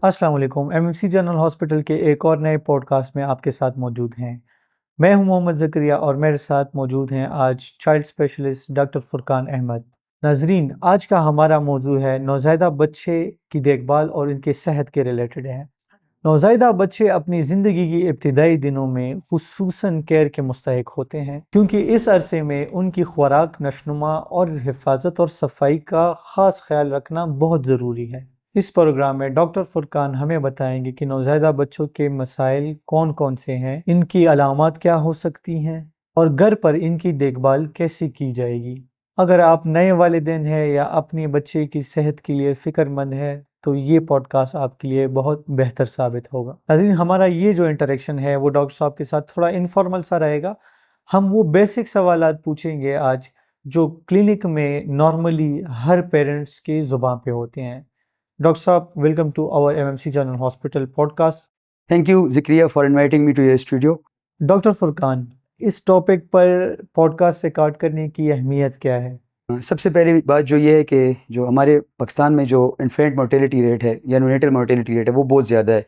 अस्सलाम वालेकुम। MMC general hospital के एक और नए पॉडकास्ट में आपके साथ मौजूद हैं। मैं हूं मोहम्मद ज़करिया और मेरे साथ मौजूद हैं आज child specialist doctor Furqan Ahmed. नाजरीन, आज का हमारा मौजू है नौज़ायदा बच्चे की देखभाल और इनके सेहत के रिलेटेड है। नौज़ायदा बच्चे अपनी ज़िंदगी की इब्तिदाई दिनों में खुसूसन केयर के मुस्तहिक होते हैं, क्योंकि इस अरसे में उनकी खुराक, नशनुमा और हिफाजत और सफाई का ख़ास ख्याल रखना बहुत ज़रूरी है। इस प्रोग्राम में डॉक्टर फुरकान हमें बताएंगे कि नौज़ायदा बच्चों के मसाइल कौन कौन से हैं, इनकी अलामात क्या हो सकती हैं और घर पर इनकी देखभाल कैसे की जाएगी। अगर आप नए वालिदैन हैं या अपने बच्चे की सेहत के लिए फ़िक्रमंद हैं तो ये पॉडकास्ट आपके लिए बहुत बेहतर साबित होगा। नाज़रीन, हमारा ये जो इंटरेक्शन है वो डॉक्टर साहब के साथ थोड़ा इनफॉर्मल सा रहेगा। हम वो बेसिक सवालात पूछेंगे आज जो क्लिनिक में नॉर्मली हर पेरेंट्स के ज़ुबान पे होते हैं। Dr. Saab, welcome to our MMC General Hospital podcast. Thank you, Zikriya, for inviting me to your studio. Doctor Furqan, इस टॉपिक पर पॉडकास्ट रिकॉर्ड करने की अहमियत क्या है? सबसे पहली बात जो ये है कि जो हमारे पाकिस्तान में जो इन्फेंट मोर्टेलिटी रेट है या न्यूनेटल मोर्टेलिटी रेट है वो बहुत ज़्यादा है।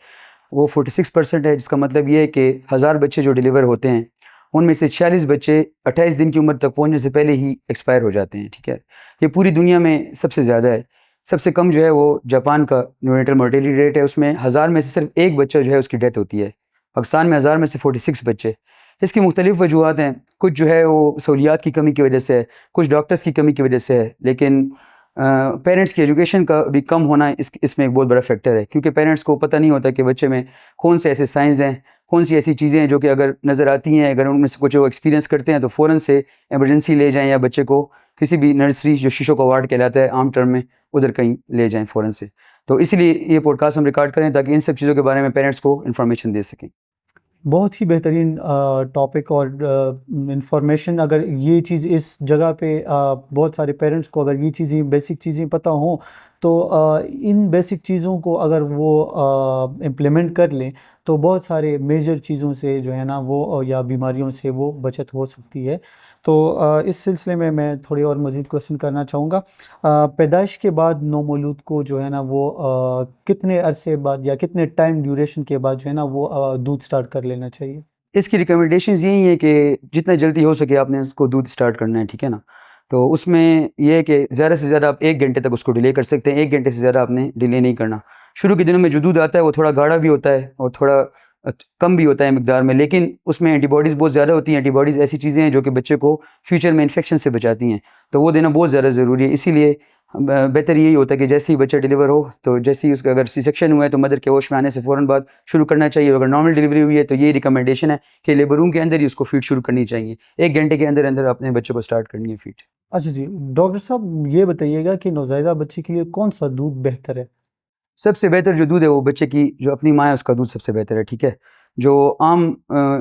वो 46% है, जिसका मतलब ये है कि 1000 बच्चे जो डिलीवर होते हैं उनमें से 46 बच्चे 28 दिन की उम्र तक पहुंचने से पहले ही एक्सपायर हो जाते हैं। ठीक है, ये पूरी दुनिया में सबसे ज़्यादा है। सबसे कम जो है वो जापान का न्यूनेटल मोर्टेलिटी रेट है, उसमें 1000 में से सिर्फ एक बच्चा जो है उसकी डेथ होती है। पाकिस्तान में 1000 में से 46 बच्चे। इसकी मुख्तलिफ वजूहत हैं। कुछ जो है वो सहूलियात की कमी की वजह से है, कुछ डॉक्टर्स की कमी की वजह से है, लेकिन पेरेंट्स की एजुकेशन का भी कम होना इसमें एक बहुत बड़ा फैक्टर है, क्योंकि पेरेंट्स को पता नहीं होता कि बच्चे में कौन से ऐसे साइंस हैं, कौन सी ऐसी चीज़ें हैं जो कि अगर नज़र आती हैं, अगर उनमें से कुछ वो एक्सपीरियंस करते हैं तो फ़ौरन से एमरजेंसी ले जाएं या बच्चे को किसी भी नर्सरी जो शीशों का वार्ड कहलाता है आम टर्म में उधर कहीं ले जाएं फ़ौरन से। तो इसलिए ये पॉडकास्ट हम रिकॉर्ड करें ताकि इन सब चीज़ों के बारे में पेरेंट्स को इन्फॉर्मेशन दे सकें। बहुत ही बेहतरीन टॉपिक और इंफॉर्मेशन। अगर ये चीज़ इस जगह पे बहुत सारे पेरेंट्स को अगर ये चीज़ें बेसिक चीज़ें पता हों तो इन बेसिक चीज़ों को अगर वो इम्प्लीमेंट कर लें तो बहुत सारे मेजर चीज़ों से जो है ना वो या बीमारियों से वो बचत हो सकती है। तो इस सिलसिले में मैं थोड़ी और मज़ीद क्वेश्चन करना चाहूँगा। पैदाइश के बाद नौमौलूद को जो है ना वो कितने अरसे बाद या कितने टाइम ड्यूरेशन के बाद जो है ना वो दूध स्टार्ट कर लेना चाहिए? इसकी रिकमेंडेशंस यही है कि जितना जल्दी हो सके आपने उसको दूध स्टार्ट करना है। ठीक है ना, तो उसमें यह है कि ज़्यादा से ज़्यादा आप 1 घंटे तक उसको डिले कर सकते हैं। 1 घंटे से ज़्यादा आपने डिले नहीं करना। शुरू के दिनों में जो दूध आता है वो थोड़ा गाढ़ा भी होता है और थोड़ा कम भी होता है मिकदार में, लेकिन उसमें एंटीबॉडीज़ बहुत ज़्यादा होती हैं। एंटीबॉडीज़ ऐसी चीज़ें हैं जो कि बच्चे को फ्यूचर में इन्फेक्शन से बचाती हैं, तो वो देना बहुत ज़्यादा ज़रूरी है। इसीलिए बेहतर यही होता है कि जैसे ही बच्चा डिलीवर हो तो जैसे ही उसका अगर सी सेक्शन हुआ है तो मदर के होश में आने से फ़ौरन बाद शुरू करना चाहिए। अगर नॉर्मल डिलीवरी हुई है तो ये रिकमेंडेशन है कि लेबर रूम के अंदर ही उसको फीड शुरू करनी चाहिए। 1 घंटे के अंदर अंदर अपने बच्चे को स्टार्ट करनी है फीड। अच्छा जी, डॉक्टर साहब ये बताइएगा कि नौज़ायदा बच्चे के लिए कौन सा दूध बेहतर है? सबसे बेहतर जो दूध है वो बच्चे की जो अपनी माँ है उसका दूध सबसे बेहतर है। ठीक है, जो आम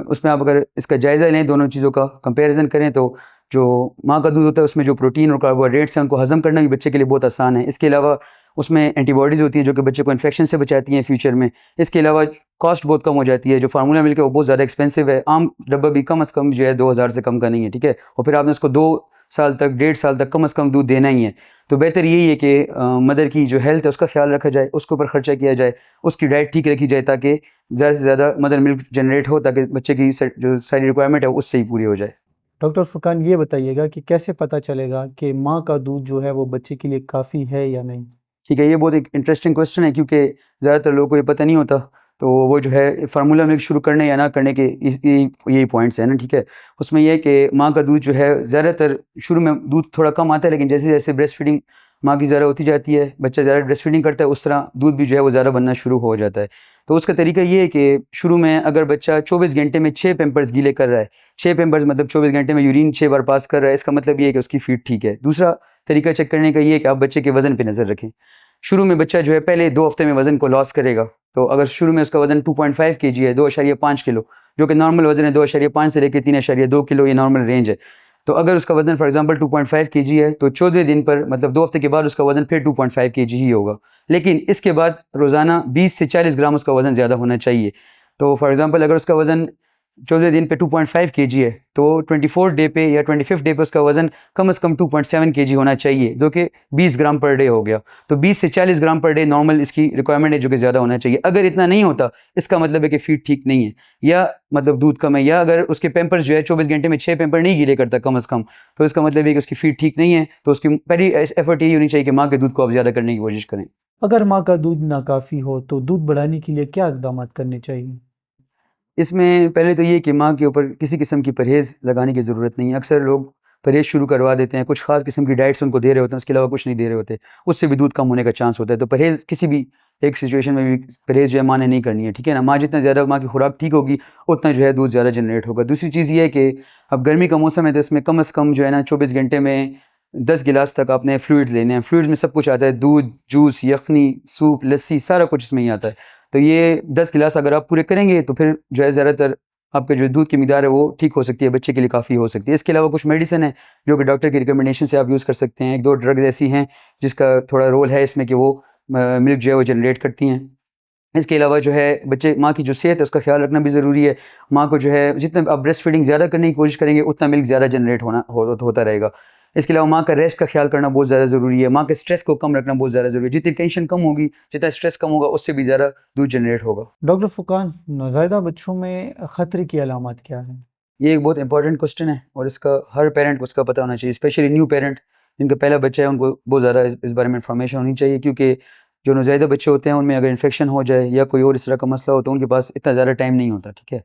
उसमें आप अगर इसका जायज़ा लें, दोनों चीज़ों का कंपैरिजन करें तो जो माँ का दूध होता है उसमें जो प्रोटीन और कार्बोहाइड्रेट्स हैं उनको हज़म करना भी बच्चे के लिए बहुत आसान है। इसके अलावा उसमें एंटीबॉडीज़ होती हैं जो कि बच्चे को इन्फेक्शन से बचाती हैं फ्यूचर में। इसके अलावा कॉस्ट बहुत कम हो जाती है। जो फार्मूला मिल्क है वो बहुत ज़्यादा एक्सपेंसिव है। आम डब्बा भी कम अज़ कम जो है 2000 से कम का नहीं है। ठीक है, और फिर आपने उसको 2 साल तक 1.5 साल तक कम अज़ कम दूध देना ही है। तो बेहतर यही है कि मदर की जो हेल्थ है उसका ख्याल रखा जाए, उसके ऊपर ख़र्चा किया जाए, उसकी डाइट ठीक रखी जाए ताकि ज़्यादा से ज़्यादा मदर मिल्क जनरेट हो, ताकि बच्चे की जो सारी रिक्वायरमेंट है उससे ही पूरी हो जाए। डॉक्टर फुरकान ये बताइएगा कि कैसे पता चलेगा कि माँ का दूध जो है वो बच्चे के लिए काफ़ी है या नहीं? ठीक है, ये बहुत एक इंटरेस्टिंग क्वेश्चन है, क्योंकि ज़्यादातर लोगों को ये पता नहीं होता। तो वो जो है फार्मूला मिल्क शुरू करने या ना करने के यही पॉइंट्स हैं ना। ठीक है, उसमें यह है कि माँ का दूध जो है ज़्यादातर शुरू में दूध थोड़ा कम आता है, लेकिन जैसे जैसे ब्रेस्ट फीडिंग माँ की ज़्यादा होती जाती है, बच्चा ज़्यादा ब्रेस्ट फीडिंग करता है, उस तरह दूध भी जो है वो ज़्यादा बनना शुरू हो जाता है। तो उसका तरीका ये है कि शुरू में अगर बच्चा 24 घंटे में 6 पैम्पर्स गीले कर रहा है, 6 पैम्पर्स मतलब 24 घंटे में यूरिन 6 बार पास कर रहा है, इसका मतलब ये है कि उसकी फीड ठीक है। दूसरा तरीका चेक करने का ये है कि आप बच्चे के वज़न पर नज़र रखें। शुरू में बच्चा जो है पहले 2 हफ्ते में वज़न को लॉस करेगा, तो अगर शुरू में उसका वज़न 2.5 kg है, 2.5 किलो जो कि नॉर्मल वज़न है, 2.5 से लेकर 3.2 किलो ये नॉर्मल रेंज है। तो अगर उसका वज़न फॉर एग्जांपल 2.5 kg है तो 14वें दिन पर मतलब 2 हफ्ते के बाद उसका वज़न फिर 2.5 kg ही होगा। लेकिन इसके बाद रोज़ाना 20 से 40 ग्राम उसका वज़न ज़्यादा होना चाहिए। तो फॉर एग्जांपल अगर उसका वज़न 14 दिन पे 2.5 kg है, तो 24 डे पे या 25 डे पे उसका वजन कम से कम 2.7 kg होना चाहिए, जो कि 20 ग्राम पर डे हो गया। तो 20 से 40 ग्राम पर डे नॉर्मल इसकी रिक्वायरमेंट है, जो कि ज़्यादा होना चाहिए। अगर इतना नहीं होता, इसका मतलब है कि फीड ठीक नहीं है, या मतलब दूध कम है, या अगर उसके पैम्पर्स जो है 24 घंटे में 6 पैम्पर नहीं गिरे करता कम से कम, तो इसका मतलब है कि उसकी फीड ठीक नहीं है। तो उसकी पहली एफर्ट यही होनी चाहिए कि माँ के दूध को आप ज़्यादा करने की कोशिश करें। अगर माँ का दूध नाकाफ़ी हो तो दूध बढ़ाने के लिए क्या इक़दाम करने चाहिए? इसमें पहले तो ये कि माँ के ऊपर किसी किस्म की परहेज़ लगाने की ज़रूरत नहीं है। अक्सर लोग परहेज़ शुरू करवा देते हैं, कुछ ख़ास किस्म की डाइट्स उनको दे रहे होते हैं, उसके अलावा कुछ नहीं दे रहे होते, उससे भी दूध कम होने का चांस होता है। तो परहेज़ किसी भी एक सिचुएशन में भी परहेज़ जो है माँ ने नहीं करनी है, ठीक है ना? माँ जितना ज़्यादा माँ की खुराक ठीक होगी, उतना जो है दूध ज़्यादा जनरेट होगा। दूसरी चीज़ ये है कि अब गर्मी का मौसम है, तो इसमें कम से कम जो है ना 24 घंटे में 10 गिलास तक आपने फ्लूइड्स लेने हैं। फ्लूइड्स में सब कुछ आता है, दूध, जूस, यखनी, सूप, लस्सी, सारा कुछ इसमें ही आता है। तो ये 10 गिलास अगर आप पूरे करेंगे, तो फिर जो है ज़्यादातर आपका जो दूध की मिक़दार है वो ठीक हो सकती है, बच्चे के लिए काफ़ी हो सकती है। इसके अलावा कुछ मेडिसिन है जो कि डॉक्टर की रिकमेंडेशन से आप यूज़ कर सकते हैं। 1-2 ड्रग्स ऐसी हैं जिसका थोड़ा रोल है इसमें कि वो मिल्क जो है वो जनरेट करती हैं। इसके अलावा जो है बच्चे माँ की जो सेहत है उसका ख्याल रखना भी ज़रूरी है। माँ को जो है जितना आप ब्रेस्ट फीडिंग ज़्यादा करने की कोशिश करेंगे, उतना मिल्क ज़्यादा जनरेट होता रहेगा। इसके अलावा माँ का रेस्ट का ख्याल करना बहुत ज़्यादा ज़रूरी है। माँ के स्ट्रेस को कम रखना बहुत ज़्यादा ज़रूरी है। जितनी टेंशन कम होगी, जितना स्ट्रेस कम होगा, उससे भी ज़्यादा दूध जनरेट होगा। डॉक्टर फुरकान, नवज़ायदा बच्चों में ख़तरे की अलामत क्या हैं? ये एक बहुत इंपॉर्टेंट क्वेश्चन है और इसका हर पेरेंट को उसका पता होना चाहिए, स्पेशली न्यू पेरेंट जिनका पहला बच्चा है, उनको बहुत ज़्यादा इस बारे में इंफॉर्मेशन होनी चाहिए। क्योंकि जो नवज़ायदा बच्चे होते हैं उनमें अगर इन्फेक्शन हो जाए या कोई और इस तरह का मसला हो, तो उनके पास इतना ज़्यादा टाइम नहीं होता, ठीक है।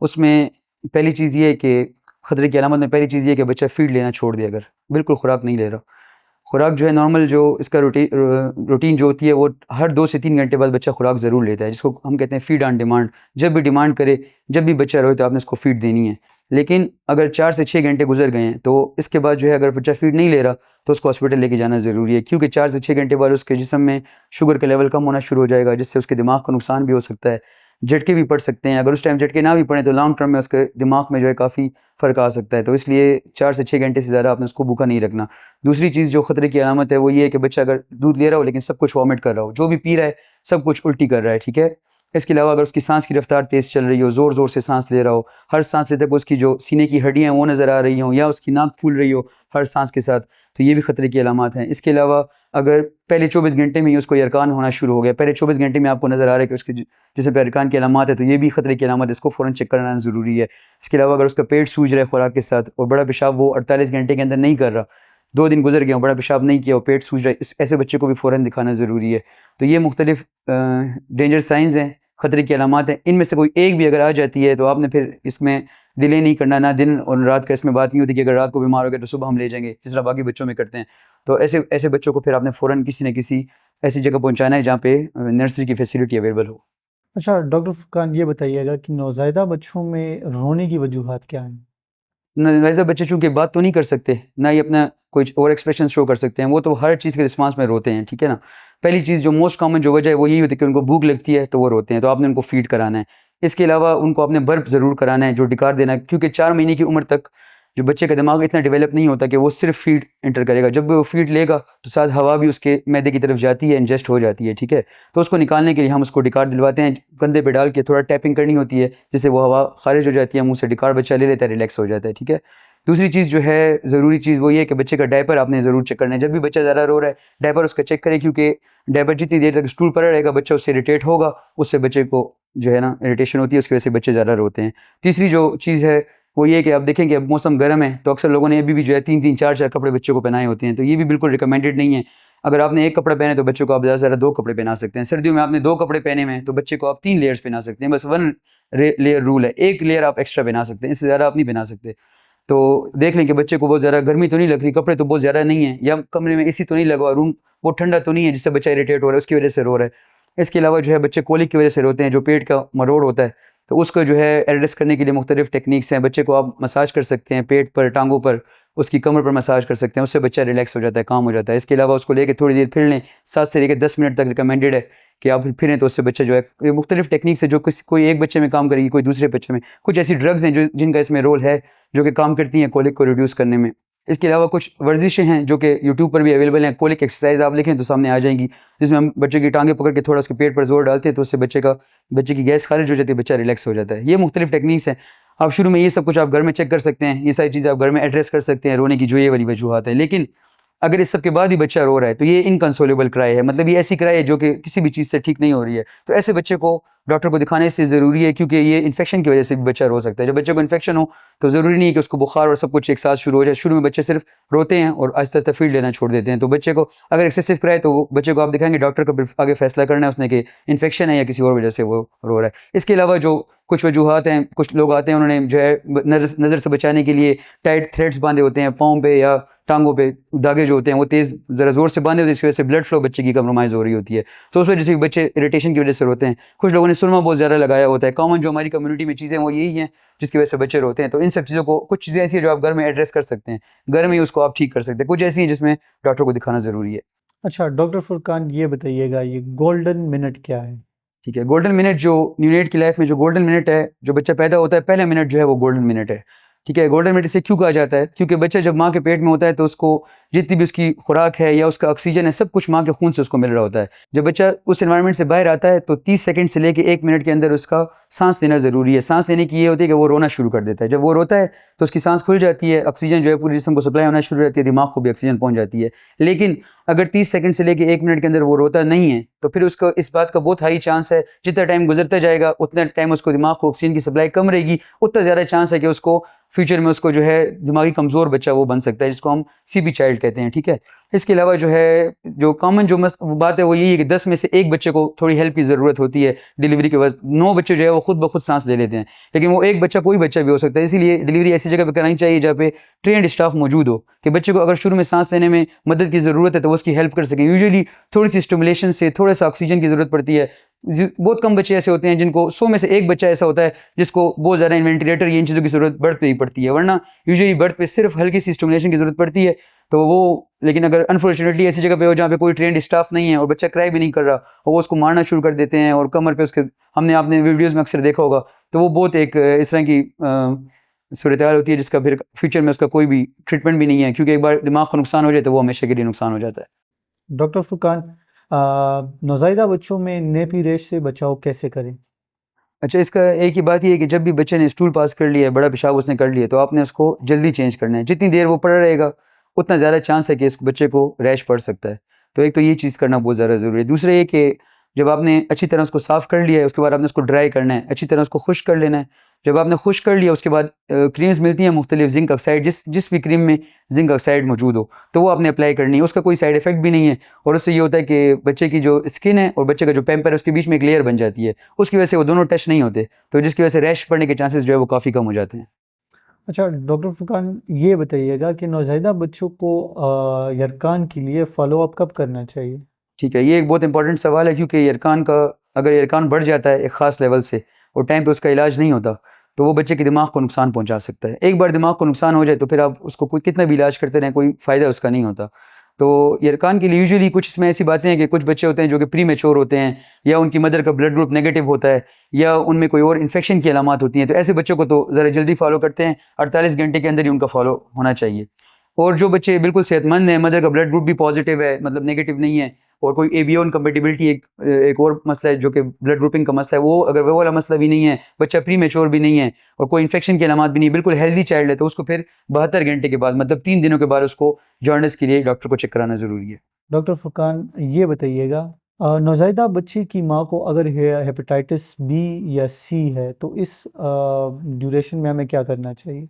उसमें पहली चीज़ ये है कि ख़तरे की अलामत में पहली चीज़ ये है कि बच्चा फीड लेना छोड़ दे, अगर बिल्कुल खुराक नहीं ले रहा। खुराक जो है नॉर्मल जो इसका रूटीन जो होती है, वो हर 2 से 3 घंटे बाद बच्चा खुराक ज़रूर लेता है, जिसको हम कहते हैं फीड ऑन डिमांड। जब भी डिमांड करे, जब भी बच्चा रोए, तो आपने उसको फीड देनी है। लेकिन अगर 4 से 6 घंटे गुजर गए हैं, तो इसके बाद जो है अगर बच्चा फीड नहीं ले रहा, तो उसको हॉस्पिटल लेके जाना ज़रूरी है। क्योंकि 4 से 6 घंटे बाद उसके जिस्म में शुगर का लेवल कम होना शुरू हो जाएगा, जिससे उसके दिमाग को नुकसान भी हो सकता है, झटके भी पड़ सकते हैं। अगर उस टाइम झटके ना भी पड़े, तो लॉन्ग टर्म में उसके दिमाग में जो है काफ़ी फ़र्क आ सकता है। तो इसलिए 4 से 6 घंटे से ज़्यादा आपने उसको भूखा नहीं रखना। दूसरी चीज़ जो ख़तरे की अलामत है, वो ये है कि बच्चा अगर दूध ले रहा हो लेकिन सब कुछ वॉमिट कर रहा हो, जो भी पी रहा है सब कुछ उल्टी कर रहा है, ठीक है। इसके अलावा अगर उसकी सांस की रफ्तार तेज़ चल रही हो, ज़ोर ज़ोर से सांस ले रहा हो, हर सांस लेते हुए उसकी जो सीने की हड्डियाँ हैं वो नज़र आ रही हों, या उसकी नाक फूल रही हो हर सांस के साथ, तो ये भी ख़तरे की अलामत हैं। इसके अलावा अगर पहले 24 घंटे में ही उसको यरकान होना शुरू हो गया, पहले 24 घंटे में आपको नज़र आ रहा है कि उसके जिसम पे यरकान की अलामत है, तो ये भी ख़तरे की अलामत है, इसको फ़ौरन चेक कराना ज़रूरी है। इसके अलावा अगर उसका पेट सूज रहा है खुराक के साथ और बड़ा पेशाब वो 48 घंटे के अंदर नहीं कर रहा, 2 दिन गुजर गए और बड़ा पेशाब नहीं किया और पेट सूज रहा है, ऐसे बच्चे को भी फ़ौरन दिखाना ज़रूरी है। तो ये मुख्तलिफ डेंजर साइंस हैं, ख़तरे की अलामत हैं। इनमें से कोई एक भी अगर आ जाती है, तो आपने फिर इसमें डिले नहीं करना। ना दिन और रात का इसमें बात नहीं होती कि अगर रात को बीमार हो गए तो सुबह हम ले जाएंगे, जिस तरह बाकी बच्चों में करते हैं। तो ऐसे बच्चों को फिर आपने फ़ौरन किसी न किसी ऐसी जगह पहुँचाना है जहाँ पे नर्सरी की फैसिलिटी अवेलेबल हो। अच्छा डॉक्टर फुरकान, ये बताइएगा कि नवज़ायदा बच्चों में रोने की वजूहात क्या हैं? वैसे बच्चे चूँकि बात तो नहीं कर सकते, ना ही अपना कुछ और एक्सप्रेशन शो कर सकते हैं, वो तो हर चीज़ के रिस्पांस में रोते हैं, ठीक है ना। पहली चीज़ जो मोस्ट कॉमन जो वजह है वो यही होती है कि उनको भूख लगती है तो वो रोते हैं, तो आपने उनको फीड कराना है। इसके अलावा उनको आपने बर्प ज़रूर कराना है, जो डिकार देना है, क्योंकि 4 महीने की उम्र तक जो बच्चे का दिमाग इतना डेवलप नहीं होता कि वो सिर्फ फीड एंटर करेगा। जब वो फीड लेगा तो साथ हवा भी उसके मैदे की तरफ जाती है, इंजेस्ट हो जाती है, ठीक है। तो उसको निकालने के लिए हम उसको डिकार दिलवाते हैं, कंधे पे डाल के थोड़ा टैपिंग करनी होती है, जिससे वो हवा खारिज हो जाती है, मुँह से डिकार बच्चा ले लेता है, रिलैक्स हो जाता है, ठीक है। दूसरी चीज़ जो है ज़रूरी चीज़ वो ये है कि बच्चे का डायपर आपने ज़रूर चेक करना है। जब भी बच्चा ज़्यादा रो रहा है, डायपर उसका चेक करें, क्योंकि डायपर जितनी देर तक स्टूल पर रहेगा बच्चा उससे इरिटेट होगा, उससे बच्चे को जो है ना इरिटेशन होती है, उसकी वजह से बच्चे ज़्यादा रोते हैं। तीसरी जो चीज़ है वो ये है कि आप देखेंगे अब मौसम गर्म है, तो अक्सर लोगों ने अभी भी जो है 3-3 4-4 कपड़े बच्चों को पहनाए होते हैं, तो ये भी बिल्कुल रिकमेंडेड नहीं है। अगर आपने एक कपड़ा पहने तो बच्चों को आप ज़्यादा से ज़्यादा 2 कपड़े पहना सकते हैं। सर्दियों में आपने 2 कपड़े पहने हुए हैं तो बच्चे को आप 3 लेयर्स पहना सकते हैं, बस 1 लेयर रूल है, 1 लेयर आप एक्स्ट्रा पहना सकते हैं, इससे ज़्यादा आप नहीं पहना सकते। तो देख लें कि बच्चे को बहुत ज़्यादा गर्मी तो नहीं लग रही, कपड़े तो बहुत ज़्यादा नहीं है, या कमरे में एसी तो नहीं लगा हुआ, रूम बहुत ठंडा तो नहीं है जिससे बच्चा इरिटेट हो रहा है, उसकी वजह से रो रहा है। इसके अलावा जो है बच्चे कोलिक की वजह से रोते हैं, जो पेट का मरोड़ होता है, तो उसको जो है एड्रेस करने के लिए मुख्तलिफ टेक्निक्स हैं। बच्चे को आप मसाज कर सकते हैं, पेट पर, टांगों पर, उसकी कमर पर मसाज कर सकते हैं, उससे बच्चा रिलैक्स हो जाता है, काम हो जाता है। इसके अलावा उसको लेके थोड़ी देर फिर लें, 7 से लेकर 10 मिनट तक रिकमेंडेड है कि आप फिरें, तो उससे बच्चा जो है, ये मुख्तलिफ टेक्निक्स है जो कोई एक बच्चे में काम करेगी, कोई दूसरे बच्चे में। कुछ ऐसी ड्रग्स हैं जो जिनका इसमें रोल है, जो कि काम करती हैं कोलिक को रिड्यूस करने में। इसके अलावा कुछ वर्जिशें हैं जो कि यूट्यूब पर भी अवेलेबल हैं। कोलिक एक्सरसाइज आप लिखें तो सामने आ जाएंगी, जिसमें हम बच्चे की टांगे पकड़ के थोड़ा उसके पेट पर जोर डालते हैं तो उससे बच्चे की गैस खारिज हो जाती है, बच्चा रिलैक्स हो जाता है। ये मुख्तलिफ टेक्निक्स हैं। आप शुरू में ये सब कुछ आप घर में चेक कर सकते हैं, ये सारी चीज़ें आप घर में एड्रेस कर सकते हैं, रोने की जो ये वाली वजूहत है। लेकिन अगर इस सब के बाद ही बच्चा रो रहा है तो ये इनकंसोलेबल क्राई है, मतलब ये ऐसी क्राई है जो कि किसी भी चीज़ से ठीक नहीं हो रही है। तो ऐसे बच्चे को डॉक्टर को दिखाना इसलिए ज़रूरी है क्योंकि ये इन्फेक्शन की वजह से भी बच्चा रो सकता है। जब बच्चे को इन्फेक्शन हो तो ज़रूरी नहीं है कि उसको बुखार और सब कुछ एक साथ शुरू हो जाए। शुरू में बच्चे सिर्फ रोते हैं और आहिस्ता आहिस्ता फीड लेना छोड़ देते हैं। तो बच्चे को अगर एक्सेसिव क्राई तो बच्चे को आप दिखाएंगे, डॉक्टर को फिर आगे फैसला करना है उसने कि इन्फेक्शन है या किसी और वजह से वो रो रहा है। इसके अलावा जो कुछ वजूहत हैं, कुछ लोग आते हैं उन्होंने जो है नज़र से बचाने के लिए टाइट थ्रेड्स बांधे होते हैं पाँव पे या टांगों पे, धागे जो होते हैं वो तेज़ ज़रा ज़ोर से बांधे होते हैं, जिसकी वजह से ब्लड फ्लो बच्चे की कम्प्रोमाइज़ हो रही होती है। तो उस वजह से बच्चे इरिटेशन की वजह से रोते हैं। कुछ लोगों ने सुरमा बहुत ज़्यादा लगाया होता है। कॉमन जो हमारी कम्युनिटी में चीज़ें वो यही हैं जिसकी वजह से बच्चे रोते हैं। तो इन सब चीज़ों को, कुछ चीज़ें ऐसी हैं जो आप घर में एड्रेस कर सकते हैं, घर में ही उसको आप ठीक कर सकते हैं। कुछ ऐसी हैं जिसमें डॉक्टर को दिखाना ज़रूरी है। अच्छा डॉक्टर फुरकान, ये बताइएगा ये गोल्डन मिनट क्या है? ठीक है, गोल्डन मिनट जो न्यूनेट की लाइफ में जो गोल्डन मिनट है, जो बच्चा पैदा होता है पहला मिनट जो है वो गोल्डन मिनट है। ठीक है, गोल्डन मिनट इसे क्यों कहा जाता है? क्योंकि बच्चा जब माँ के पेट में होता है तो उसको जितनी भी उसकी खुराक है या उसका ऑक्सीजन है सब कुछ माँ के खून से उसको मिल रहा होता है। जब बच्चा उस एनवायरनमेंट से बाहर आता है तो 30 सेकंड से लेकर 1 मिनट के अंदर उसका सांस लेना ज़रूरी है। सांस लेने की ये होती है कि वो रोना शुरू कर देता है। जब वो रोता है तो उसकी सांस खुल जाती है, ऑक्सीजन जो है पूरे जिस्म को सप्लाई होना शुरू हो जाती है, दिमाग को भी ऑक्सीजन पहुँच जाती है। लेकिन अगर 30 सेकंड से लेकर 1 मिनट के अंदर वो रोता नहीं है तो फिर उसको इस बात का बहुत हाई चांस है, जितना टाइम गुजरता जाएगा उतना टाइम उसको दिमाग को ऑक्सीजन की सप्लाई कम रहेगी, उतना ज़्यादा चांस है कि उसको फ्यूचर में उसको जो है दिमागी कमज़ोर बच्चा वो बन सकता है, जिसको हम सीबी चाइल्ड कहते हैं। ठीक है, इसके अलावा जो है जो कॉमन जो मस्त बात है वो यही है कि 10 में से 1 बच्चे को थोड़ी हेल्प की ज़रूरत होती है डिलीवरी के वक्त। 9 बच्चे जो है वो खुद ब खुद सांस ले लेते हैं, लेकिन वो एक बच्चा कोई बच्चा भी हो सकता है। इसीलिए डिलीवरी ऐसी जगह पर करानी चाहिए जहाँ पे ट्रेंड स्टाफ मौजूद हो कि बच्चे को अगर शुरू में सांस लेने में मदद की ज़रूरत है तो वो उसकी हेल्प कर सकें। यूजुअली थोड़ी सी स्टिमुलेशन से, थोड़ा सा ऑक्सीजन की ज़रूरत पड़ती है। बहुत कम बच्चे ऐसे होते हैं जिनको 100 में से 1 बच्चा ऐसा होता है जिसको बहुत ज़्यादा वेंटिलेटर या इन चीज़ों की ज़रूरत बर्थ पे ही पड़ती है, वरना यूजुअली बर्थ पे सिर्फ हल्की सी स्टिमुलेशन की ज़रूरत पड़ती है। तो वो, लेकिन अगर अनफॉर्चुनेटली ऐसी जगह पे हो जहाँ पे कोई ट्रेंड स्टाफ नहीं है और बच्चा क्राई भी नहीं कर रहा और वो उसको मारना शुरू कर देते हैं और कमर पे उसके, आपने वीडियोज़ में अक्सर देखा होगा, तो वो बहुत एक इस तरह की सूरत हाल होती है जिसका फिर फ्यूचर में उसका कोई भी ट्रीटमेंट भी नहीं है, क्योंकि एक बार दिमाग को नुकसान हो जाए तो वो हमेशा के लिए नुकसान हो जाता है। डॉक्टर फुरकान, नौज़ायदा बच्चों में नेपी रैश से बचाव कैसे करें? अच्छा, इसका एक ही बात ये है कि जब भी बच्चे ने स्टूल पास कर लिया है, बड़ा पेशाब उसने कर लिया, तो आपने उसको जल्दी चेंज करना है। जितनी देर वो पड़ा रहेगा उतना ज़्यादा चांस है कि इस बच्चे को रैश पड़ सकता है। तो एक तो ये चीज़ करना बहुत ज़्यादा ज़रूरी है। दूसरा ये कि जब आपने अच्छी तरह उसको साफ़ कर लिया है उसके बाद आपने उसको ड्राई करना है, अच्छी तरह उसको खुश्क कर लेना है। जब आपने खुश्क कर लिया उसके बाद क्रीम्स मिलती हैं मुख्तलिफ, जिंक ऑक्साइड, जिस भी क्रीम में जिंक ऑक्साइड मौजूद हो तो वो आपने अप्लाई करनी है। उसका कोई साइड इफेक्ट भी नहीं है और उससे ये होता है कि बच्चे की जो स्किन है और बच्चे का जो पैम्पर है उसके बीच में एक लेयर बन जाती है, उसकी वजह से वो दोनों टच नहीं होते, तो जिसकी वजह से रैश पड़ने के चांसेस जो है वो काफ़ी कम हो जाते हैं। अच्छा डॉक्टर फुरकान, ये बताइएगा कि नौज़ायदा बच्चों को यरकान के लिए फॉलो अप कब करना चाहिए? ठीक है, ये एक बहुत इंपॉर्टेंट सवाल है क्योंकि यरकान का, अगर यरकान बढ़ जाता है एक ख़ास लेवल से और टाइम पे उसका इलाज नहीं होता तो वो बच्चे के दिमाग को नुकसान पहुंचा सकता है। एक बार दिमाग को नुकसान हो जाए तो फिर आप उसको कोई कितना भी इलाज करते रहें कोई फ़ायदा उसका नहीं होता। तो यरकान के लिए यूजुअली कुछ इसमें ऐसी बातें हैं कि कुछ बच्चे होते हैं जो कि प्री मैच्योर होते हैं या उनकी मदर का ब्लड ग्रुप नेगेटिव होता है या उनमें कोई और इन्फेक्शन की अलामत होती हैं, तो ऐसे बच्चों को तो ज़रा जल्दी फॉलो करते हैं, 48 घंटे के अंदर ही उनका फॉलो होना चाहिए। और जो बच्चे बिल्कुल सेहतमंद हैं, मदर का ब्लड ग्रुप भी पॉजिटिव है, मतलब नेगेटिव नहीं है, और कोई एबीओ इनकम्पेटिबिलिटी एक और मसला है जो कि ब्लड ग्रुपिंग का मसला है, वो अगर वो वाला मसला भी नहीं है, बच्चा प्री मैच्योर भी नहीं है और कोई इन्फेक्शन की अलामत भी नहीं है, बिल्कुल हेल्दी चाइल्ड है, तो उसको फिर 72 घंटे के बाद, मतलब 3 दिनों के बाद उसको जॉन्डिस के लिए डॉक्टर को चेक कराना ज़रूरी है। डॉक्टर फुरकान, ये बताइएगा नौज़ायदा बच्चे की माँ को अगर हेपेटाइटिस बी या सी है तो इस ड्यूरेशन में हमें क्या करना चाहिए?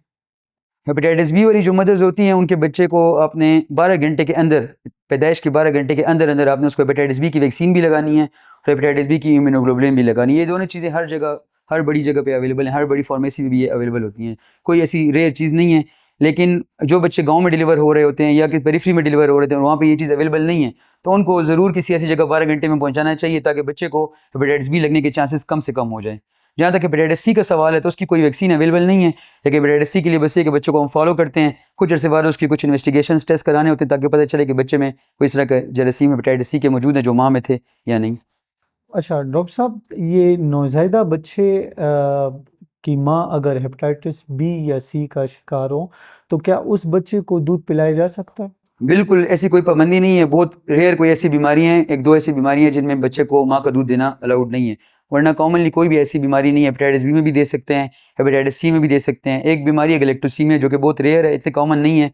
हेपेटाइटिस बी वाली जो मदर्स होती हैं उनके बच्चे को आपने 12 घंटे के अंदर, पैदाइश के 12 घंटे के अंदर अंदर आपने उसको हेपेटाइटिस बी की वैक्सीन भी लगानी है और हेपेटाइटिस बी की इम्यूनोग्लोबुलिन भी लगानी है। ये दोनों चीज़ें हर जगह, हर बड़ी जगह पे अवेलेबल हैं, हर बड़ी फार्मेसी में भी ये अवेलेबल होती हैं, कोई ऐसी रेयर चीज़ नहीं है। लेकिन जो बच्चे गाँव में डिलीवर हो रहे होते हैं या कि पेरिफेरी में डिलीवर हो रहे थे और वहाँ पर ये चीज़ अवेलेबल नहीं है, तो उनको ज़रूर किसी ऐसी जगह 12 घंटे में पहुँचाना चाहिए ताकि बच्चे को हेपेटाइटिस बी लगने के चांसेस कम से कम हो जाएँ। जहाँ तक हेपेटाइटिस सी का सवाल है तो उसकी कोई वैक्सीन अवेलेबल नहीं है, लेकिन हेपेटाइटिस सी के लिए बस ये कि बच्चों को हम फॉलो करते हैं, कुछ अर्से बाद उसकी कुछ इन्वेस्टिगेशन टेस्ट कराने होते हैं ताकि पता चले कि बच्चे में कोई इस तरह का जरासीम हेपेटाइटिस सी के मौजूद है जो माँ में थे या नहीं। अच्छा डॉक्टर साहब, ये नौज़ायदा बच्चे कि माँ अगर हेपेटाइटिस बी या सी का शिकार हो तो क्या उस बच्चे को दूध पिलाया जा सकता है? बिल्कुल ऐसी कोई पाबंदी नहीं है। बहुत रेयर कोई ऐसी बीमारी हैं, एक दो ऐसी बीमारी हैं जिनमें बच्चे को माँ का दूध देना अलाउड नहीं है, वरना कॉमनली कोई भी ऐसी बीमारी नहीं है। हेपेटाइटिस बी में भी दे सकते हैं, हेपेटाइटिस सी में भी दे सकते हैं। एक बीमारी है गैलेक्टोसीमिया जो कि बहुत रेयर है, इतने कॉमन नहीं है,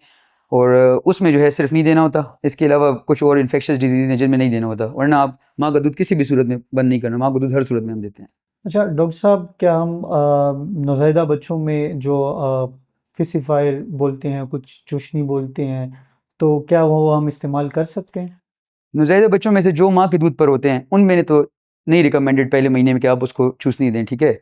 और उसमें जो है सिर्फ नहीं देना होता। इसके अलावा कुछ और इन्फेक्शस डिजीज हैं जिनमें नहीं देना होता, वरना आप माँ का दूध किसी भी सूरत में बंद नहीं करना। माँ का दूध हर सूरत में हम देते हैं। अच्छा डॉक्टर साहब, क्या हम नौज़ायदा बच्चों में जो फिसिफायर बोलते हैं, कुछ चूशनी बोलते हैं, तो क्या वो हम इस्तेमाल कर सकते हैं? नौज़ायदा बच्चों में से जो माँ के दूध पर होते हैं उनमें तो नहीं रिकमेंडेड पहले महीने में कि आप उसको चूसनी दें, ठीक है।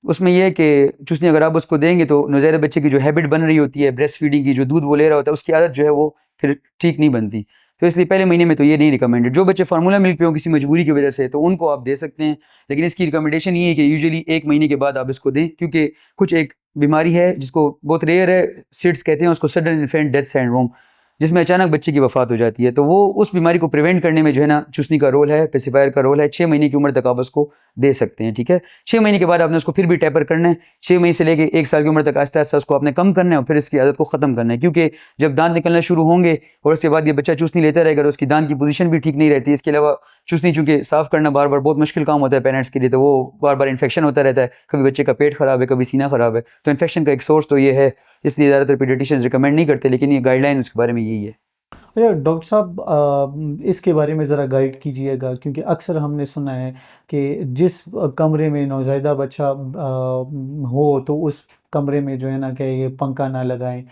उसमें यह है कि चूसनी अगर आप उसको देंगे तो नौज़ायदा बच्चे की जो हैबिट बन रही होती है ब्रेस्ट फीडिंग की, जो दूध वो ले रहा होता है, उसकी आदत जो है वो फिर ठीक नहीं बनती। तो इसलिए पहले महीने में तो ये नहीं रिकमेंडेड। जो बच्चे फार्मूला मिल्क पे हो किसी मजबूरी की वजह से, तो उनको आप दे सकते हैं, लेकिन इसकी रिकमेंडेशन ये है कि यूजुअली 1 महीने के बाद आप इसको दें, क्योंकि कुछ एक बीमारी है जिसको बहुत रेयर है, सिड्स कहते हैं उसको, सडन इन्फेंट डेथ सिंड्रोम, जिसमें अचानक बच्चे की वफात हो जाती है। तो वो उस बीमारी को प्रिवेंट करने में जो है ना चूसनी का रोल है, पेसिफायर का रोल है। 6 महीने की उम्र तक आप उसको दे सकते हैं, ठीक है। 6 महीने के बाद आपने उसको फिर भी टैपर करना है। 6 महीने से लेके 1 साल की उम्र तक आहिस्ता आहिस्ता उसको आपने कम करना है, और फिर इसकी आदत को ख़त्म करना है, क्योंकि जब दांत निकलना शुरू होंगे और उसके बाद ये बच्चा चूसनी लेता रहेगा और उसकी दांत की पोजीशन भी ठीक नहीं रहती। इसके अलावा चूसनी चूँकि साफ़ करना बार बार बहुत मुश्किल काम होता है पेरेंट्स के लिए, तो वो बार बार इन्फेक्शन होता रहता है। कभी बच्चे का पेट ख़राब है, कभी सीना ख़राब है, तो इन्फेक्शन का एक सोर्स तो ये है। इसलिए ज़्यादातर पीडियाट्रिशियंस रिकमेंड नहीं करते, लेकिन ये गाइडलाइन उसके बारे में यही है। अच्छा डॉक्टर साहब, इसके बारे में ज़रा गाइड कीजिएगा, क्योंकि अक्सर हमने सुना है कि जिस कमरे में नौज़ायदा बच्चा हो तो उस कमरे में जो है ना, क्या ये पंखा ना लगाएं,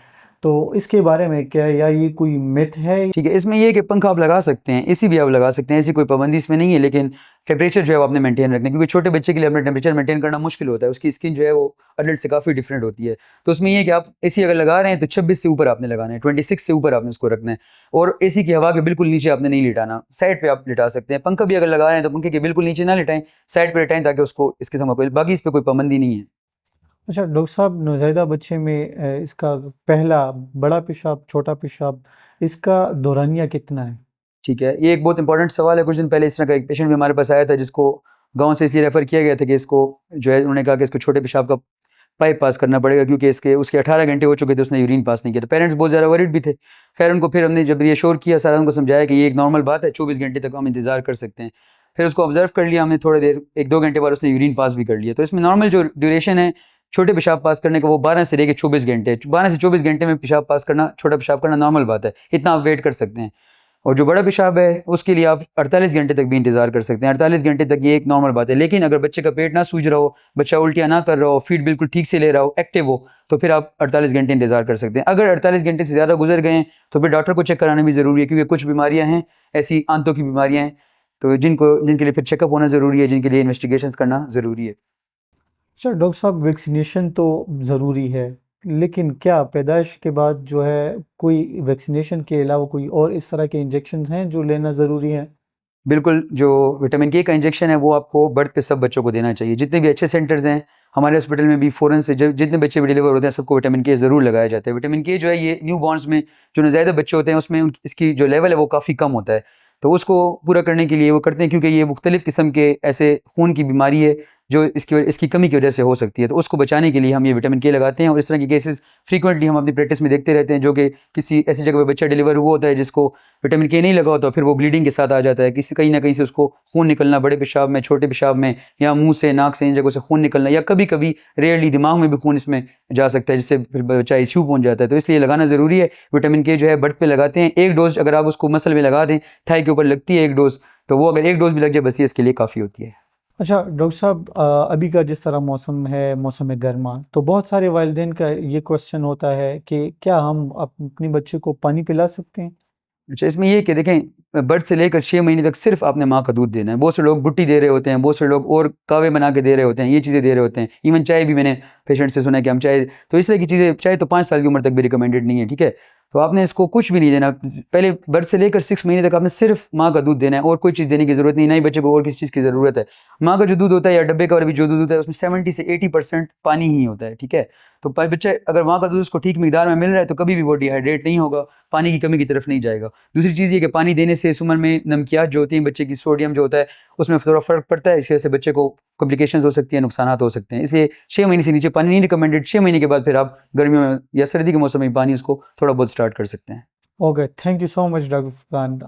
तो इसके बारे में क्या, या ये कोई मिथ है? ठीक है, इसमें ये है कि पंखा आप लगा सकते हैं, एसी भी आप लगा सकते हैं, ऐसी कोई पाबंदी इसमें नहीं है, लेकिन टेम्परेचर जो है वो आपने मेंटेन रखना है, क्योंकि छोटे बच्चे के लिए अपना टेम्परेचर मेंटेन करना मुश्किल होता है। उसकी स्किन जो है वो अडल्ट से काफ़ी डिफरेंट होती है। तो उसमें ये है कि आप एसी अगर लगा रहे हैं तो 26 से ऊपर आपने लगाना है, 26 से ऊपर आपने उसको रखना है, और एसी की हवा के बिल्कुल नीचे आपने नहीं लिटाना, साइड पे आप लिटा सकते हैं। पंखा भी अगर लगा रहे हैं तो पंखे के बिल्कुल नीचे ना लिटाएं, साइड पे लिटाएं, ताकि उसको इसके समय कोई, बाकी इस पर कोई पाबंदी नहीं है। अच्छा डॉक्टर साहब, नौज़ायदा बच्चे में इसका पहला बड़ा पेशाब, छोटा पेशाब, इसका दौरानिया कितना है? ठीक है, ये एक बहुत इंपॉर्टेंट सवाल है। कुछ दिन पहले इस तरह का एक पेशेंट भी हमारे पास आया था, जिसको गांव से इसलिए रेफ़र किया गया था कि इसको जो है, उन्होंने कहा कि इसको छोटे पेशाब का पाइप पास करना पड़ेगा, क्योंकि उसके 18 घंटे हो चुके थे, उसने यूरिन पास नहीं किया। तो पेरेंट्स बहुत ज़्यादा वरीड भी थे। खैर उनको फिर हमने जब रिएश्योर किया, सारा उनको समझाया कि ये एक नॉर्मल बात है, 24 घंटे तक हम इंतज़ार कर सकते हैं। फिर उसको ऑब्जर्व कर लिया हमने थोड़ी देर, 1-2 घंटे बाद उसने यूरिन पास भी कर लिया। तो इसमें नॉर्मल जो ड्यूरेशन है छोटे पेशाब पास करने का, वो 12 से लेकर 24 घंटे, 12 से 24 घंटे में पेशाब पास करना, छोटा पेशाब करना नॉर्मल बात है, इतना आप वेट कर सकते हैं। और जो बड़ा पेशाब है उसके लिए आप 48 घंटे तक भी इंतजार कर सकते हैं। 48 घंटे तक ये एक नॉर्मल बात है। लेकिन अगर बच्चे का पेट ना सूज रहा हो, बच्चा उल्टियाँ ना कर रहा हो, फीड बिल्कुल ठीक से ले रहा हो, एक्टिव हो, तो फिर आप 48 घंटे इंतजार कर सकते हैं। अगर 48 घंटे से ज़्यादा गुजर गए हैं तो फिर डॉक्टर को चेक कराना भी ज़रूरी है, क्योंकि कुछ बीमारियाँ हैं ऐसी आंतों की बीमारियाँ हैं, तो जिनके लिए फिर चेकअप होना ज़रूरी है, जिनके लिए इन्वेस्टिगेशन करना ज़रूरी है। अच्छा डॉक्टर साहब, वैक्सीनेशन तो ज़रूरी है, लेकिन क्या पैदाइश के बाद जो है कोई वैक्सीनेशन के अलावा कोई और इस तरह के इंजेक्शन हैं जो लेना ज़रूरी है? बिल्कुल, जो विटामिन के का इंजेक्शन है वो आपको बर्थ पे सब बच्चों को देना चाहिए। जितने भी अच्छे सेंटर्स हैं हमारे हॉस्पिटल में भी, फ़ौरन से जितने बच्चे भी डिलीवर होते हैं सबको विटामिन के ज़रूर लगाया जाता है। विटामिन के जो है ये न्यू बॉर्न्स में जो नवज़ायदा बच्चे होते हैं उसमें इसकी जो लेवल है वो काफ़ी कम होता है। तो उसको पूरा करने के लिए वो करते हैं, क्योंकि ये मुख्तलिफ़ किस्म के ऐसे खून की बीमारी है जो इसकी कमी की वजह से हो सकती है। तो उसको बचाने के लिए हम ये विटामिन के लगाते हैं, और इस तरह के केसेस फ्रीक्वेंटली हम अपनी प्रैक्टिस में देखते रहते हैं, जो कि किसी ऐसी जगह पे बच्चा डिलीवर हुआ होता है जिसको विटामिन के नहीं लगा होता, फिर वो ब्लीडिंग के साथ आ जाता है, कहीं ना कहीं से उसको खून निकलना, बड़े पेशाब में, छोटे पेशाब में, या मुंह से, नाक से, इन जगहों से खून निकलना, या कभी कभी रेयरली दिमाग में भी खून इसमें जा सकता है, जिससे फिर बच्चा ICU पहुंच जाता है। तो इसलिए लगाना ज़रूरी है। विटामिन के जो है बर्थ पे लगाते हैं। 1 डोज अगर आप उसको मसल में लगा दें, थाई के ऊपर लगती है 1 डोज, तो वो अगर 1 डोज भी लग जाए बस ये इसके लिए काफ़ी होती है। अच्छा डॉक्टर साहब, अभी का जिस तरह मौसम है, मौसम गर्मा, तो बहुत सारे वालिदैन का ये क्वेश्चन होता है कि क्या हम अपने बच्चे को पानी पिला सकते हैं? अच्छा, इसमें ये है कि देखें, बर्थ से लेकर 6 महीने तक सिर्फ आपने माँ का दूध देना है। बहुत से लोग बुट्टी दे रहे होते हैं, बहुत से लोग और कावे बना के दे रहे होते हैं, ये चीज़ें दे रहे होते हैं। इवन चाय भी मैंने पेशेंट से सुना है कि हम चाय, तो इस तरह की चीज़ें, चाय तो 5 साल की उम्र तक भी रिकमेंडेड नहीं है, ठीक है। तो आपने इसको कुछ भी नहीं देना। पहले बर्थ से लेकर 6 महीने तक आपने सिर्फ माँ का दूध देना है, और कोई चीज़ देने की ज़रूरत नहीं, ना ही बच्चे को और किसी चीज़ की ज़रूरत है। माँ का जो दूध होता है या डब्बे का भी जो दूध होता है उसमें 70 से 80% पानी ही होता है, ठीक है। तो बच्चे अगर माँ का दूध उसको ठीक मिकदार में मिल रहा है तो कभी भी वो डिहाइड्रेट नहीं होगा, पानी की कमी की तरफ नहीं जाएगा। दूसरी चीज़ ये कि पानी देने से इस उम्र में नमकियात जो होती हैं, बच्चे की सोडियम जो होता है उसमें थोड़ा फ़र्क पड़ता है, इस वजह से बच्चे को कॉम्प्लिकेशंस हो सकती हैं, नुकसानात हो सकते हैं। इसलिए 6 महीने से नीचे पानी नहीं रिकमेंडेड। 6 महीने के बाद फिर आप गर्मियों में या सर्दी के मौसम में पानी उसको थोड़ा बहुत स्टार्ट कर सकते हैं। Okay, thank you so much doctor Furqan.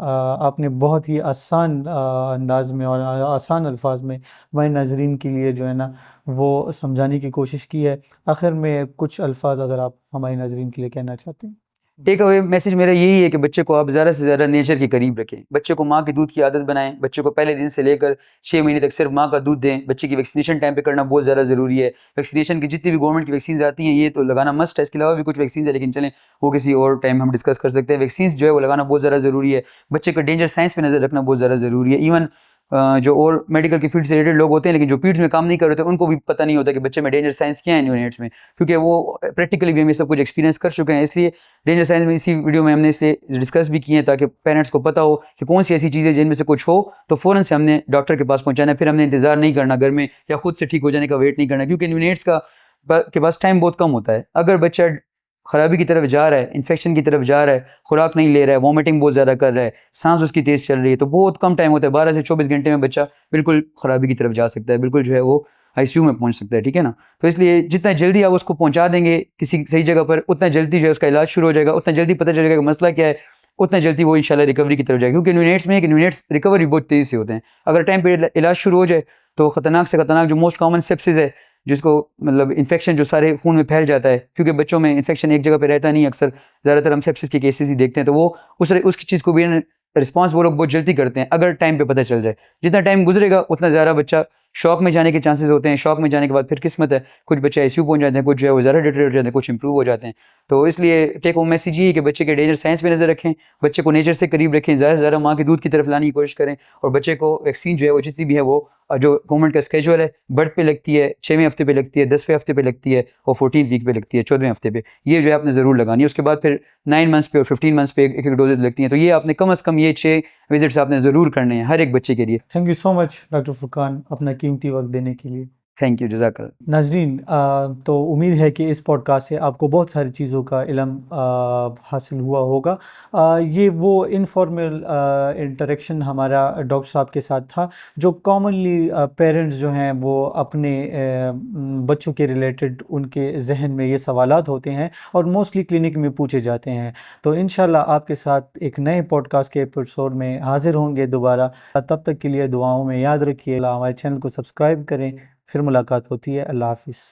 आपने बहुत ही आसान अंदाज में और आसान अल्फाज में हमारे नाजरीन के लिए जो है ना वो समझाने की कोशिश की है। आखिर में कुछ अल्फाज अगर आप हमारे नाजरीन के लिए कहना चाहते हैं। टेक अवे मैसेज मेरा यही है कि बच्चे को आप ज़्यादा से ज़्यादा नेचर के करीब रखें। बच्चे को माँ के दूध की आदत बनाएं। बच्चे को पहले दिन से लेकर 6 महीने तक सिर्फ माँ का दूध दें। बच्चे की वैक्सीनेशन टाइम पे करना बहुत ज़्यादा ज़रूरी है। वैक्सीनेशन की जितनी भी गवर्नमेंट की वैक्सीन आती हैं ये तो लगाना मस्ट है। इसके अलावा भी कुछ वैक्सीन है, लेकिन चलें वो किसी और टाइम हम डिस्कस कर सकते हैं। वैक्सीन जो है वो लगाना बहुत ज़्यादा ज़रूरी है। बच्चे का डेंजर साइंस पे नज़र रखना बहुत ज़्यादा ज़रूरी है। इवन जो और मेडिकल की फील्ड से रिलेटेड लोग होते हैं लेकिन जो फील्ड्स में काम नहीं कर रहे थे उनको भी पता नहीं होता कि बच्चे में डेंजर साइंस क्या है न्यूनेट्स में, क्योंकि वो प्रैक्टिकली भी हम ये सब कुछ एक्सपीरियंस कर चुके हैं। इसलिए डेंजर साइंस में इसी वीडियो में हमने इसलिए डिस्कस भी किए हैं ताकि पेरेंट्स को पता हो कि कौन सी ऐसी चीज़ें जिनमें से कुछ हो तो फ़ौरन से हमने डॉक्टर के पास पहुंचाना है। फिर हमने इंतजार नहीं करना घर में या खुद से ठीक हो जाने का वेट नहीं करना, क्योंकि न्यूनेट्स के पास टाइम बहुत कम होता है। अगर बच्चा खराबी की तरफ जा रहा है, इन्फेक्शन की तरफ जा रहा है, खुराक नहीं ले रहा है, वॉमिटिंग बहुत ज़्यादा कर रहा है, सांस उसकी तेज़ चल रही है, तो बहुत कम टाइम होता है। 12 से 24 घंटे में बच्चा बिल्कुल खराबी की तरफ जा सकता है, बिल्कुल जो है वो आईसीयू में पहुंच सकता है। ठीक है ना। तो इसलिए जितना जल्दी आप उसको पहुंचा देंगे किसी सही जगह पर, उतना जल्दी जो है उसका इलाज शुरू हो जाएगा, उतना जल्दी पता चलेगा कि मसला क्या है, उतना जल्दी वो इंशाल्लाह रिकवरी की तरफ जाएगा। क्योंकि न्यूनेट्स में है कि न्यूनेट्स रिकवरी बहुत तेज़ी से होते हैं। अगर टाइम पर इलाज शुरू हो जाए तो ख़तरनाक से ख़तरनाक जो मोस्ट कॉमन सेप्सिस है, जिसको मतलब इन्फेक्शन जो सारे खून में फैल जाता है, क्योंकि बच्चों में इन्फेक्शन एक जगह पे रहता नहीं, अक्सर ज़्यादातर हम सेप्सिस के केसेस ही देखते हैं, तो वो उस चीज़ को भी रिस्पांस वो लोग बहुत जल्दी करते हैं अगर टाइम पे पता चल जाए। जितना टाइम गुजरेगा उतना ज़्यादा बच्चा शॉक में जाने के चांसेस होते हैं। शॉक में जाने के बाद फिर किस्मत है, कुछ बच्चे आईसीयू पहुंच जाते हैं, कुछ जो है वो ज़्यादा डिटेरियोरेट हो जाते हैं, कुछ इंप्रूव हो जाते हैं। तो इसलिए टेक होम मैसेज ये है कि बच्चे के डेंजर साइंस पे नज़र रखें, बच्चे को नेचर से करीब रखें, ज़्यादा से ज़्यादा माँ के दूध की तरफ लाने की कोशिश करें, और बच्चे को वैक्सीन जो है वो जितनी भी है वो जो गवर्नमेंट का स्केजुअल है, बर्थ पे लगती है, 6वें हफ्ते पे लगती है, 10वें हफ्ते पे लगती है और 14 वीक पे लगती है, 14वें हफ्ते पे, ये जो है आपने ज़रूर लगानी है। उसके बाद फिर 9 मंथ्स पे और 15 मंथ्स पे एक डोजेज लगती हैं। तो ये आपने कम अज़ कम ये 6 विजिट्स आपने ज़रूर करने हैं हर एक बच्चे के लिए। Thank you so much doctor Furqan अपना कीमती वक्त देने के लिए। थैंक यू, जज़ाकल्लाह। नाजरीन, तो उम्मीद है कि इस पॉडकास्ट से आपको बहुत सारी चीज़ों का इल्म हासिल हुआ होगा। ये वो इनफॉर्मल इंटरेक्शन हमारा डॉक्टर साहब के साथ था, जो कॉमनली पेरेंट्स जो हैं वो अपने बच्चों के रिलेटेड उनके जहन में ये सवालात होते हैं और मोस्टली क्लिनिक में पूछे जाते हैं। तो इंशाल्लाह आपके साथ एक नए पॉडकास्ट के एपिसोड में हाजिर होंगे दोबारा। तब तक के लिए दुआओं में याद रखिए, हमारे चैनल को सब्सक्राइब करें। फिर मुलाकात होती है। अल्लाह हाफिज़।